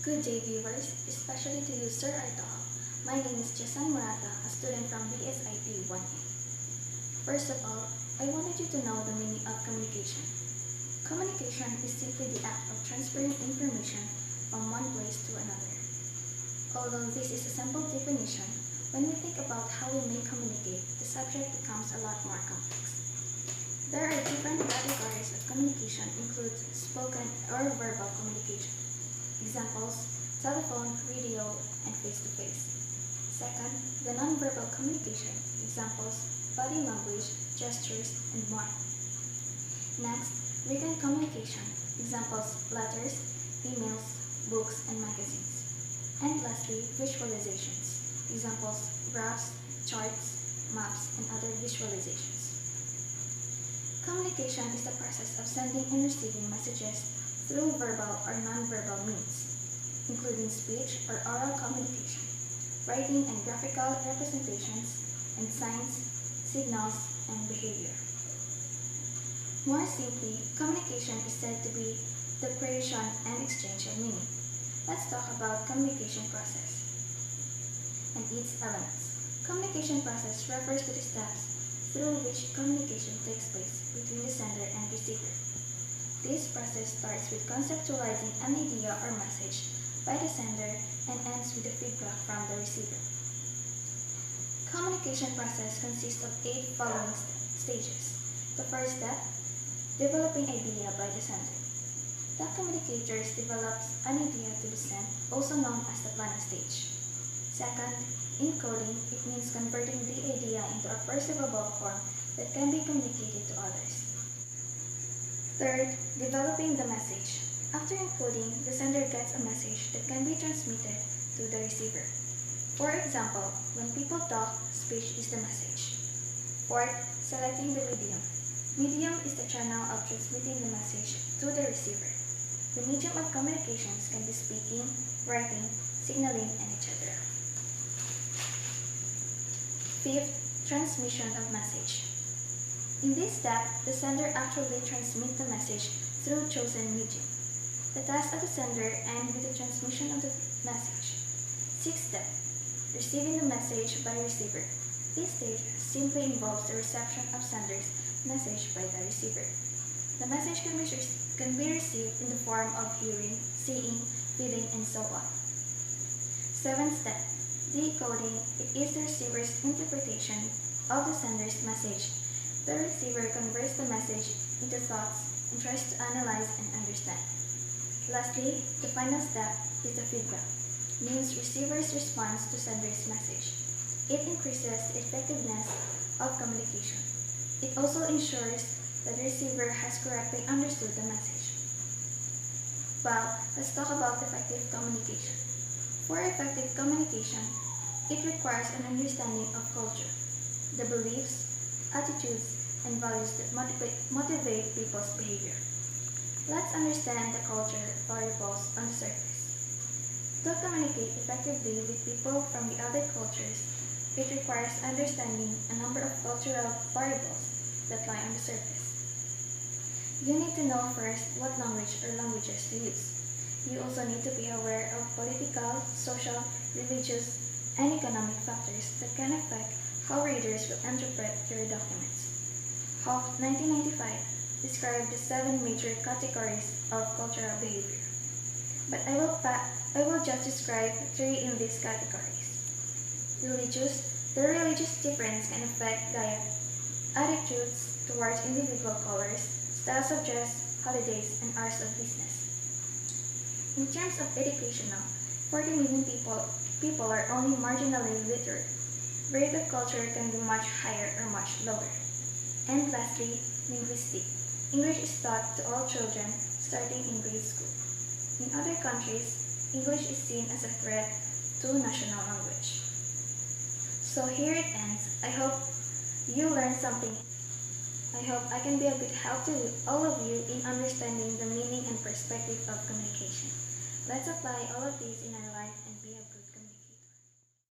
Good day viewers, especially to you Sir Artajo. My name is Jessa Morata, a student from BSIT 1A. First of all, I wanted you to know the meaning of communication. Communication is simply the act of transferring information from one place to another. Although this is a simple definition, when we think about how we may communicate, the subject becomes a lot more complex. There are different categories of communication include spoken or verbal communication. Examples, telephone, radio, and face-to-face. Second, the non-verbal communication. Examples, body language, gestures, and more. Next, written communication. Examples, letters, emails, books, and magazines. And lastly, visualizations. Examples, graphs, charts, maps, and other visualizations. Communication is the process of sending and receiving messages through verbal or non-verbal means, including speech or oral communication, writing and graphical representations, and signs, signals, and behavior. More simply, communication is said to be the creation and exchange of meaning. Let's talk about communication process and its elements. Communication process refers to the steps through which communication takes place between the sender and receiver. This process starts with conceptualizing an idea or message by the sender and ends with the feedback from the receiver. Communication process consists of 8 following stages. The first step, developing idea by the sender. The communicator develops an idea to be sent, also known as the planning stage. Second, encoding. It means converting the idea into a perceivable form that can be communicated to others. Third, developing the message. After encoding, the sender gets a message that can be transmitted to the receiver. For example, when people talk, speech is the message. Fourth, selecting the medium. Medium is the channel of transmitting the message to the receiver. The medium of communications can be speaking, writing, signaling, and etc. Fifth, transmission of message. In this step, the sender actually transmits the message through chosen medium. The task of the sender ends with the transmission of the message. Sixth step, receiving the message by receiver. This stage simply involves the reception of sender's message by the receiver. The message can be received in the form of hearing, seeing, feeling, and so on. Seventh step, decoding. It is the receiver's interpretation of the sender's message. The receiver converts the message into thoughts and tries to analyze and understand. Lastly, the final step is the feedback, means receiver's response to sender's message. It increases the effectiveness of communication. It also ensures that the receiver has correctly understood the message. Well, let's talk about effective communication. For effective communication, it requires an understanding of culture, the beliefs, attitudes, and values that motivate people's behavior. Let's understand the culture variables on the surface. To communicate effectively with people from the other cultures, it requires understanding a number of cultural variables that lie on the surface. You need to know first what language or languages to use. You also need to be aware of political, social, religious, and economic factors that can affect how readers will interpret your documents. Hoff 1995 described the 7 major categories of cultural behavior. But I will just describe 3 in these categories. Religious. The religious difference can affect diet, attitudes towards individual colors, styles of dress, holidays, and hours of business. In terms of educational, 40 million people are only marginally literate. Rate of culture can be much higher or much lower. And lastly, linguistic. English is taught to all children starting in grade school. In other countries, English is seen as a threat to national language. So here it ends. I hope you learned something. I hope I can be a big help to all of you in understanding the meaning and perspective of communication. Let's apply all of these in our life